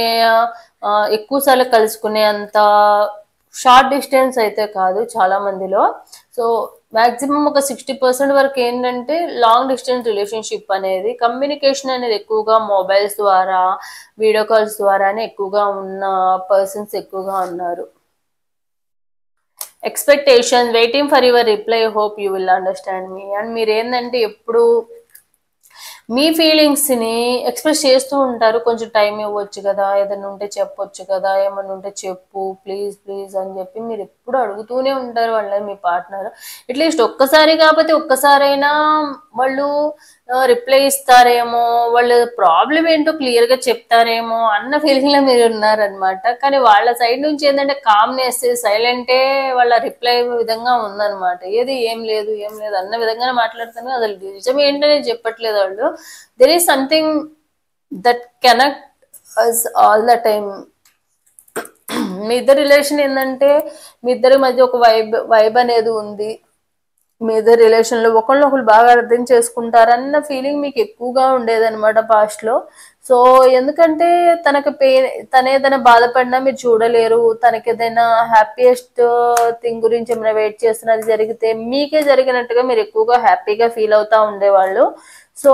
ఎక్కువసార్లు కలుసుకునే అంత షార్ట్ డిస్టెన్స్ అయితే కాదు చాలా మందిలో. సో మ్యాక్సిమం ఒక 60% వరకు ఏంటంటే లాంగ్ డిస్టెన్స్ రిలేషన్షిప్ అనేది, కమ్యూనికేషన్ అనేది ఎక్కువగా మొబైల్స్ ద్వారా, వీడియో కాల్స్ ద్వారానే ఎక్కువగా ఉన్న పర్సన్స్ ఎక్కువగా ఉన్నారు. Expectation, waiting for your reply, hope you will understand me. And మీరు ఏంటంటే ఎప్పుడు మీ ఫీలింగ్స్ని ఎక్స్ప్రెస్ చేస్తూ ఉంటారు. కొంచెం టైం ఇవ్వచ్చు కదా, ఏదైనా ఉంటే చెప్పొచ్చు కదా, ఏమన్నా ఉంటే చెప్పు ప్లీజ్ ప్లీజ్ అని చెప్పి మీరు ఎప్పుడు అడుగుతూనే ఉంటారు వాళ్ళని, మీ పార్ట్నర్. అట్లీస్ట్ ఒక్కసారి కాకపోతే ఒక్కసారైనా వాళ్ళు రిప్లై ఇస్తారేమో, వాళ్ళ ప్రాబ్లం ఏంటో క్లియర్గా చెప్తారేమో అన్న ఫీలింగ్లో మీరు ఉన్నారనమాట. కానీ వాళ్ళ సైడ్ నుంచి ఏంటంటే కామ్నెస్, సైలెంటే వాళ్ళ రిప్లై విధంగా ఉందన్నమాట. ఏం లేదు అన్న విధంగానే మాట్లాడుతున్నారు. అసలు నిజం ఏంటనే చెప్పట్లేదు వాళ్ళు. There is something that connect us all the time. మీ ఇద్దరు రిలేషన్ ఏంటంటే మీ ఇద్దరి మధ్య ఒక వైబ్ అనేది ఉంది. మీ ఇద్దరు రిలేషన్లో ఒకళ్ళు బాగా అర్థం చేసుకుంటారన్న ఫీలింగ్ మీకు ఎక్కువగా ఉండేదన్నమాట పాస్ట్లో. సో ఎందుకంటే తన ఏదైనా బాధపడినా మీరు చూడలేరు. తనకి ఏదైనా హ్యాపీయెస్ట్ థింగ్ గురించి ఏమైనా వెయిట్ చేస్తున్నది జరిగితే మీకే జరిగినట్టుగా మీరు ఎక్కువగా హ్యాపీగా ఫీల్ అవుతూ ఉండేవాళ్ళు. సో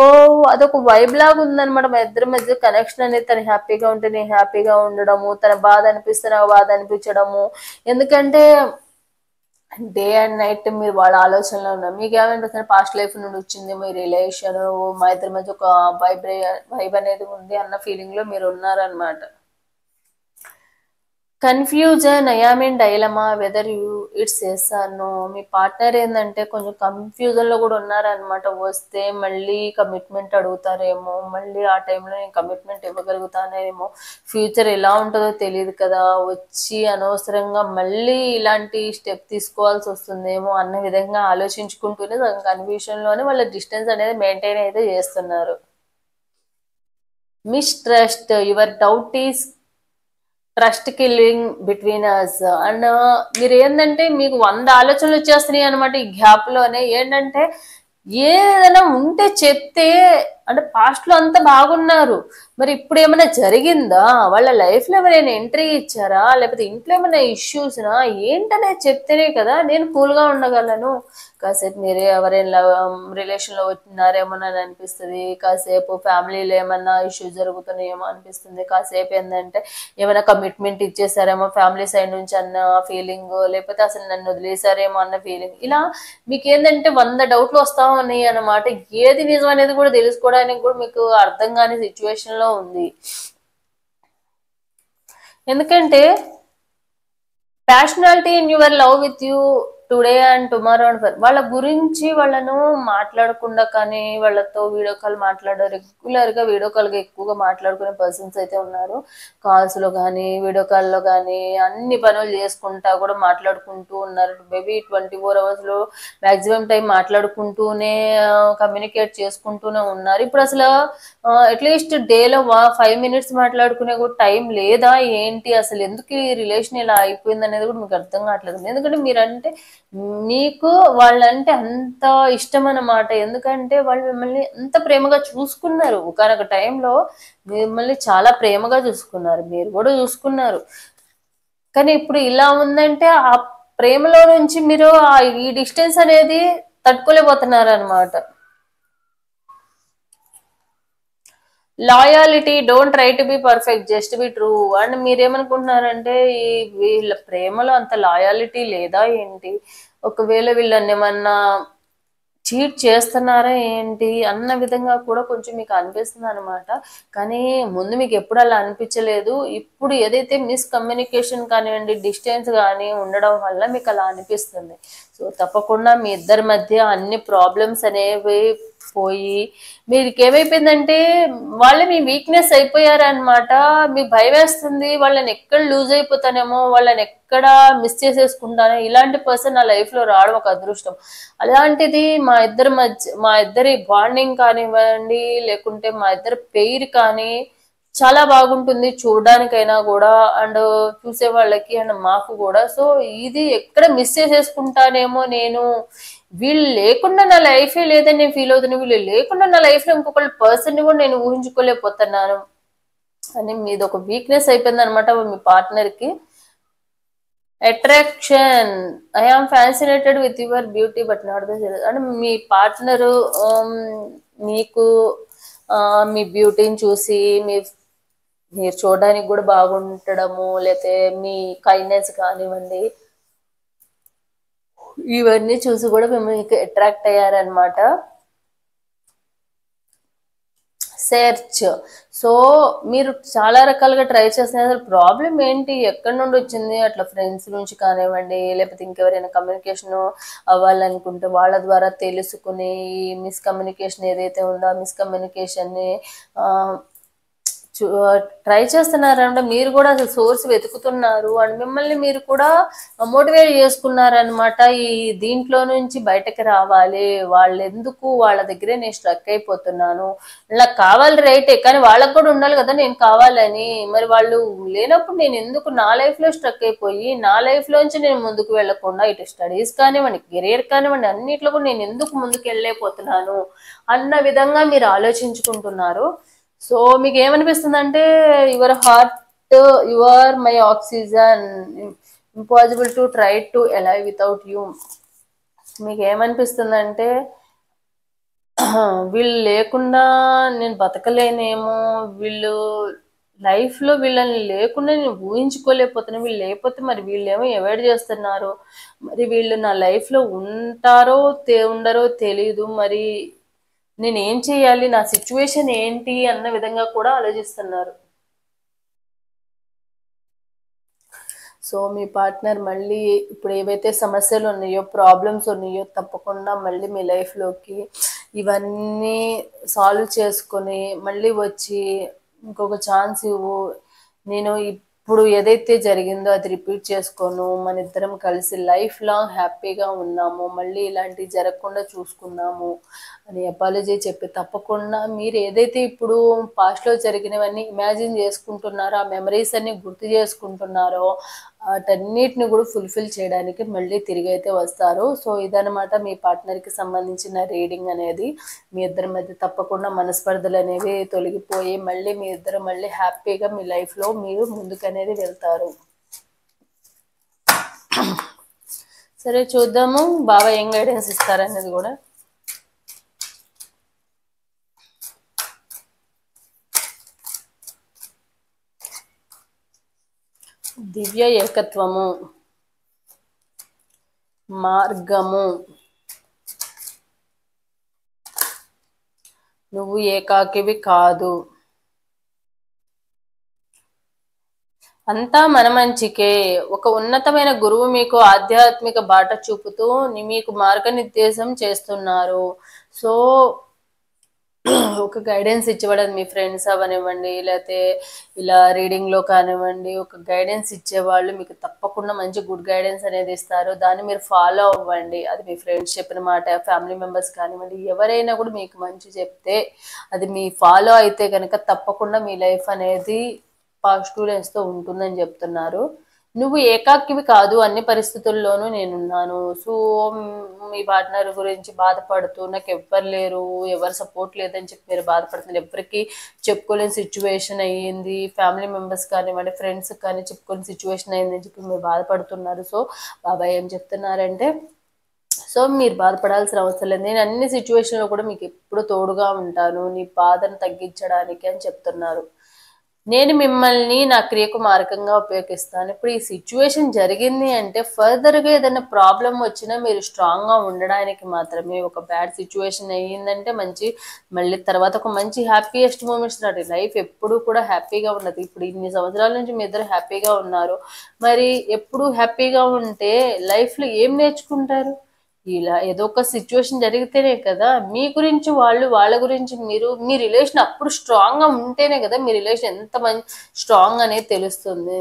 అదొక వైబ్ లాగా ఉందన్నమాట మా ఇద్దరి మధ్య కనెక్షన్ అనేది. తను హ్యాపీగా ఉంటే నేను హ్యాపీగా ఉండడము, తన బాధ అనిపిస్తే నాకు బాధ అనిపించడము. ఎందుకంటే డే అండ్ నైట్ మీరు వాళ్ళ ఆలోచనలో ఉన్నారు. మీకు ఏమనిపిస్తుంది, పాస్ట్ లైఫ్ నుండి వచ్చింది మీ రిలేషన్, మా ఇద్దరి మధ్య ఒక వైబ్ అనేది ఉంది అన్న ఫీలింగ్ లో మీరు ఉన్నారనమాట. Confusion, I am in dilemma whether it's చేస్తాను. మీ పార్ట్నర్ ఏంటంటే కొంచెం కన్ఫ్యూజన్లో కూడా ఉన్నారనమాట. వస్తే మళ్ళీ కమిట్మెంట్ అడుగుతారేమో, మళ్ళీ ఆ టైంలో నేను కమిట్మెంట్ ఇవ్వగలుగుతానేమో, ఫ్యూచర్ ఎలా ఉంటుందో తెలియదు కదా, వచ్చి అనవసరంగా మళ్ళీ ఇలాంటి స్టెప్ తీసుకోవాల్సి వస్తుందేమో అన్న విధంగా ఆలోచించుకుంటూనే కన్ఫ్యూషన్లోనే వాళ్ళ డిస్టెన్స్ అనేది మెయింటైన్ అయితే చేస్తున్నారు. Mistrust, your doubt is trust killing between us. And మీరు ఏంటంటే మీకు 100 ఆలోచనలు వచ్చేస్తున్నాయి అనమాట ఈ గ్యాప్ లోనే. ఏంటంటే ఏదైనా ఉంటే చెప్తే, అంటే పాస్ట్ లో అంతా బాగున్నారు, మరి ఇప్పుడు ఏమైనా జరిగిందా, వాళ్ళ లైఫ్ లో ఎవరైనా ఎంట్రీ ఇచ్చారా, లేకపోతే ఇంట్లో ఏమైనా ఇష్యూస్నా ఏంటనే చెప్తేనే కదా నేను కూల్ గా ఉండగలను. కాసేపు మీరే ఎవరైనా రిలేషన్ లో ఉన్నారేమోనని అనిపిస్తుంది, కాసేపు ఫ్యామిలీలో ఏమన్నా ఇష్యూస్ జరుగుతున్నాయేమో అనిపిస్తుంది, కాసేపు ఏంటంటే ఏమైనా కమిట్మెంట్ ఇచ్చేసారేమో ఫ్యామిలీ సైడ్ నుంచి అన్న ఫీలింగ్, లేకపోతే అసలు నన్ను వదిలేసారేమో అన్న ఫీలింగ్. ఇలా మీకు ఏంటంటే 100 డౌట్లు వస్తా ఉన్నాయి అన్నమాట. ఏది నిజం అనేది కూడా తెలుసుకోవడానికి కూడా మీకు అర్థం కాని సిచ్యువేషన్ లో ఉంది. ఎందుకంటే ప్యాషనాలిటీ in your love with you today and tomorrow and వాళ్ళ గురించి వాళ్ళను మాట్లాడకుండా, కానీ వాళ్ళతో వీడియో కాల్ రెగ్యులర్ గా వీడియో కాల్ గా ఎక్కువగా మాట్లాడుకునే పర్సన్స్ అయితే ఉన్నారు. కాల్స్ లో కానీ వీడియో కాల్లో కానీ అన్ని పనులు చేసుకుంటా కూడా మాట్లాడుకుంటూ ఉన్నారు. మేబీ 24 hours లో మాక్సిమం టైం మాట్లాడుకుంటూనే కమ్యూనికేట్ చేసుకుంటూనే ఉన్నారు. ఇప్పుడు అసలు అట్లీస్ట్ డేలో 5 minutes మాట్లాడుకునే కూడా టైం లేదా ఏంటి, అసలు ఎందుకు ఈ రిలేషన్ ఇలా అయిపోయింది అనేది కూడా మీకు అర్థం కావట్లేదు. ఎందుకంటే మీరంటే మీకు వాళ్ళంటే అంత ఇష్టం అన్నమాట. ఎందుకంటే వాళ్ళు మిమ్మల్ని అంత ప్రేమగా చూసుకున్నారు, ఒకనొక టైంలో మిమ్మల్ని చాలా ప్రేమగా చూసుకున్నారు, మీరు కూడా చూసుకున్నారు. కానీ ఇప్పుడు ఇలా ఉందంటే ఆ ప్రేమలో నుంచి మీరు ఈ డిస్టెన్స్ అనేది తట్టుకోలేకపోతున్నారు అనమాట. Loyalty, don't try to be perfect, just be true. And మీరేమనుకుంటున్నారంటే ఈ వీళ్ళ ప్రేమలో అంత లాయాలిటీ లేదా ఏంటి, ఒకవేళ వీళ్ళని ఏమన్నా చీట్ చేస్తున్నారా ఏంటి అన్న విధంగా కూడా కొంచెం మీకు అనిపిస్తుంది అనమాట. కానీ ముందు మీకు ఎప్పుడు అలా అనిపించలేదు. ఇప్పుడు ఏదైతే మిస్కమ్యూనికేషన్ కానివ్వండి, డిస్టెన్స్ కానీ ఉండడం వల్ల మీకు అలా అనిపిస్తుంది. సో తప్పకుండా మీ ఇద్దరి మధ్య అన్ని ప్రాబ్లమ్స్ అనేవి పోయి మీకు ఏమైపోయిందంటే వాళ్ళే మీ వీక్నెస్ అయిపోయారనమాట. మీకు భయం వేస్తుంది, వాళ్ళని ఎక్కడ లూజ్ అయిపోతానేమో, వాళ్ళని ఎక్కడ మిస్ చేసేసుకుంటానో, ఇలాంటి పర్సన్ నా లైఫ్ లో రావడం ఒక అదృష్టం. అలాంటిది మా ఇద్దరి బాండింగ్ కానివ్వండి, లేకుంటే మా ఇద్దరి పెయిర్ కానీ చాలా బాగుంటుంది చూడడానికైనా కూడా, అండ్ చూసే వాళ్ళకి అండ్ మాకు కూడా. సో ఇది ఎక్కడ మిస్ చేసేసుకుంటానేమో నేను, వీళ్ళు లేకుండా నా లైఫే లేదని నేను ఫీల్ అవుతున్నాను, వీళ్ళు లేకుండా నా లైఫ్ లో ఇంకొకళ్ళ పర్సన్ ని కూడా నేను ఊహించుకోలేకపోతున్నాను అని మీది ఒక వీక్నెస్ అయిపోయింది అనమాట మీ పార్ట్నర్ కి. Attraction, I am fascinated with your beauty but not the zero. అంటే మీ పార్ట్నరు మీకు మీ బ్యూటీని చూసి మీరు చూడడానికి కూడా బాగుండడము, లేకపోతే మీ కైండ్నెస్ కానివ్వండి, ఇవన్నీ చూసి కూడా మిమ్మల్ని అట్రాక్ట్ అయ్యారనమాట. సెర్చ్, సో మీరు చాలా రకాలుగా ట్రై చేస్తున్నారు. ప్రాబ్లం ఏంటి, ఎక్కడి నుండి వచ్చింది, అట్లా ఫ్రెండ్స్ నుంచి కానివ్వండి, లేకపోతే ఇంకెవరైనా కమ్యూనికేషన్ అవ్వాలనుకుంటే వాళ్ళ ద్వారా తెలుసుకుని ఈ మిస్కమ్యూనికేషన్ ఏదైతే ఉందో ఆ మిస్కమ్యూనికేషన్ని ట్రై చేస్తున్నారంటే మీరు కూడా అసలు సోర్స్ వెతుకుతున్నారు, అండ్ మిమ్మల్ని మీరు కూడా మోటివేట్ చేసుకున్నారనమాట. ఈ దీంట్లో నుంచి బయటకు రావాలి, వాళ్ళు ఎందుకు వాళ్ళ దగ్గరే నేను స్ట్రక్ అయిపోతున్నాను, నాకు కావాలి రైటే, కానీ వాళ్ళకు కూడా ఉండాలి కదా నేను కావాలని. మరి వాళ్ళు లేనప్పుడు నేను ఎందుకు నా లైఫ్ లో స్ట్రక్ అయిపోయి నా లైఫ్ లోంచి నేను ముందుకు వెళ్లకుండా, ఇటు స్టడీస్ కానివ్వండి, కెరీర్ కానివ్వండి, అన్నిట్లో కూడా నేను ఎందుకు ముందుకు వెళ్ళలేకపోతున్నాను అన్న విధంగా మీరు ఆలోచించుకుంటున్నారు. సో మీకు ఏమనిపిస్తుంది అంటే your heart, you are my oxygen, impossible to try to alive without you. మీకు ఏమనిపిస్తుందంటే వీళ్ళు లేకుండా నేను బతకలేనేమో, వీళ్ళు లైఫ్ లో వీళ్ళని లేకుండా నేను ఊహించుకోలేకపోతున్నాను, వీళ్ళు లేకపోతే మరి వీళ్ళేమో అవాయిడ్ చేస్తున్నారు, మరి వీళ్ళు నా లైఫ్ లో ఉంటారో ఉండరో తెలీదు, మరి నేను ఏం చేయాలి, నా సిచ్యువేషన్ ఏంటి అన్న విధంగా కూడా ఆలోచిస్తున్నారు. సో మీ పార్ట్నర్ మళ్ళీ ఇప్పుడు ఏవైతే సమస్యలు ఉన్నాయో, ప్రాబ్లమ్స్ ఉన్నాయో తప్పకుండా మళ్ళీ మీ లైఫ్లోకి ఇవన్నీ సాల్వ్ చేసుకొని మళ్ళీ వచ్చి ఇంకొక ఛాన్స్ ఇవ్వు, నేను ఇప్పుడు ఏదైతే జరిగిందో అది రిపీట్ చేసుకోను, మన ఇద్దరం కలిసి లైఫ్ లాంగ్ హ్యాపీగా ఉన్నాము, మళ్ళీ ఇలాంటివి జరగకుండా చూసుకుందాము అని అపాలజీ చెప్పి తప్పకుండా మీరు ఏదైతే ఇప్పుడు పాస్ట్లో జరిగినవన్నీ ఇమాజిన్ చేసుకుంటున్నారో, ఆ మెమరీస్ అన్ని గుర్తు చేసుకుంటున్నారో వాటన్నిటిని కూడా ఫుల్ఫిల్ చేయడానికి మళ్ళీ తిరిగి అయితే వస్తారు. సో ఇదనమాట మీ పార్ట్నర్కి సంబంధించిన రీడింగ్ అనేది. మీ ఇద్దరి మధ్య తప్పకుండా మనస్పర్ధలు అనేవి తొలగిపోయి మళ్ళీ మీ ఇద్దరు మళ్ళీ హ్యాపీగా మీ లైఫ్లో మీరు ముందుకనేది వెళ్తారు. సరే చూద్దాము బాబా ఏం గైడెన్స్ ఇస్తారనేది కూడా. దివ్య ఏకత్వము, మార్గము, నువ్వు ఏకాకివి కాదు, అంతా మన మంచికే, ఒక ఉన్నతమైన గురువు మీకు ఆధ్యాత్మిక బాట చూపుతూ మీకు మార్గనిర్దేశం చేస్తున్నారు. సో ఒక గైడెన్స్ ఇచ్చేవాడు మీ ఫ్రెండ్స్ అవనివ్వండి, లేకపోతే ఇలా రీడింగ్లో కానివ్వండి, ఒక గైడెన్స్ ఇచ్చేవాళ్ళు మీకు తప్పకుండా మంచి గుడ్ గైడెన్స్ అనేది ఇస్తారు. దాన్ని మీరు ఫాలో అవ్వండి. అది మీ ఫ్రెండ్స్ చెప్పిన మాట, ఫ్యామిలీ మెంబర్స్ కానివ్వండి, ఎవరైనా కూడా మీకు మంచి చెప్తే అది మీ ఫాలో అయితే కనుక తప్పకుండా మీ లైఫ్ అనేది పాజిటివ్నెస్తో ఉంటుందని చెప్తున్నారు. నువ్వు ఏకాకివి కాదు, అన్ని పరిస్థితుల్లోనూ నేనున్నాను. సో మీ పార్ట్నర్ గురించి బాధపడుతూ నాకు ఎవ్వరు లేరు, ఎవరు సపోర్ట్ లేదని చెప్పి మీరు బాధపడుతున్నారు, ఎవరికి చెప్పుకోలేని సిచ్యువేషన్ అయ్యింది, ఫ్యామిలీ మెంబర్స్ కానివ్వండి ఫ్రెండ్స్ కానీ చెప్పుకోలేని సిచ్యువేషన్ అయ్యిందని చెప్పి మీరు బాధపడుతున్నారు. సో బాబాయ్ ఏం చెప్తున్నారంటే, సో మీరు బాధపడాల్సిన అవసరం లేదు, నేను అన్ని సిచ్యువేషన్లో కూడా మీకు ఎప్పుడు తోడుగా ఉంటాను, నీ బాధను తగ్గించడానికి అని చెప్తున్నారు. నేను మిమ్మల్ని నా క్రియకు మార్గంగా ఉపయోగిస్తాను. ఇప్పుడు ఈ సిచ్యువేషన్ జరిగింది అంటే ఫర్దర్గా ఏదైనా ప్రాబ్లం వచ్చినా మీరు స్ట్రాంగ్గా ఉండడానికి మాత్రమే. ఒక బ్యాడ్ సిచ్యువేషన్ అయ్యిందంటే మంచి మళ్ళీ తర్వాత ఒక మంచి హ్యాపీయెస్ట్ మూమెంట్స్ నాటి లైఫ్ ఎప్పుడూ కూడా హ్యాపీగా ఉన్నది. ఇప్పుడు ఇన్ని సంవత్సరాల నుంచి మీ ఇద్దరు హ్యాపీగా ఉన్నారు, మరి ఎప్పుడు హ్యాపీగా ఉంటే లైఫ్లో ఏం నేర్చుకుంటారు? ఇలా ఏదో ఒక సిచ్యువేషన్ జరిగితేనే కదా మీ గురించి వాళ్ళు, వాళ్ళ గురించి మీరు, మీ రిలేషన్ అప్పుడు స్ట్రాంగ్గా ఉంటేనే కదా మీ రిలేషన్ ఎంత మంచి స్ట్రాంగ్ అనేది తెలుస్తుంది.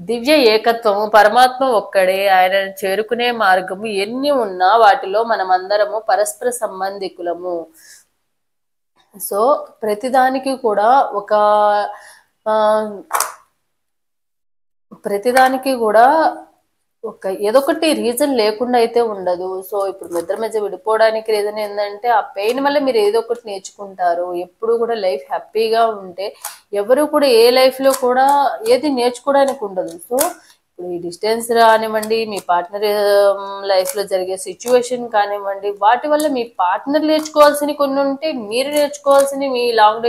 దివ్య ఏకత్వము, పరమాత్మ ఒక్కడే, ఆయన చేరుకునే మార్గము ఎన్ని ఉన్నా వాటిలో మనమందరము పరస్పర సంబంధికులము. సో ప్రతిదానికి కూడా ఒక ఏదో ఒకటి రీజన్ లేకుండా అయితే ఉండదు. సో ఇప్పుడు మీ ఇద్దరి మధ్య విడిపోవడానికి రీజన్ ఏంటంటే ఆ పెయిన్ వల్ల మీరు ఏదో ఒకటి నేర్చుకుంటారు. ఎప్పుడు కూడా లైఫ్ హ్యాపీగా ఉంటే ఎవరు కూడా ఏ లైఫ్లో కూడా ఏది నేర్చుకోవడానికి ఉండదు. సో ఇప్పుడు ఈ డిస్టెన్స్ కానివ్వండి, మీ పార్ట్నర్ లైఫ్లో జరిగే సిచ్యువేషన్ కానివ్వండి, వాటి వల్ల మీ పార్ట్నర్ నేర్చుకోవాల్సినవి కొన్ని ఉంటే మీరు నేర్చుకోవాల్సినవి మీ లాంగ్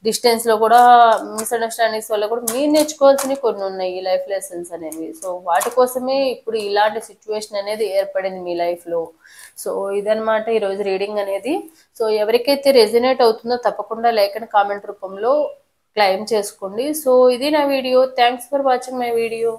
డిస్టెన్స్లో కూడా మిస్అండర్స్టాండింగ్స్ వల్ల కూడా మీరు నేర్చుకోవాల్సినవి కొన్ని ఉన్నాయి, ఈ లైఫ్ లెసన్స్ అనేవి. సో వాటి కోసమే ఇప్పుడు ఇలాంటి సిచ్యువేషన్ అనేది ఏర్పడింది మీ లైఫ్లో. సో ఇదనమాట ఈరోజు రీడింగ్ అనేది. సో ఎవరికైతే రెజినేట్ అవుతుందో తప్పకుండా లైక్ అండ్ కామెంట్ రూపంలో క్లెయిమ్ చేసుకోండి. సో ఇది నా video. Thanks for watching my video.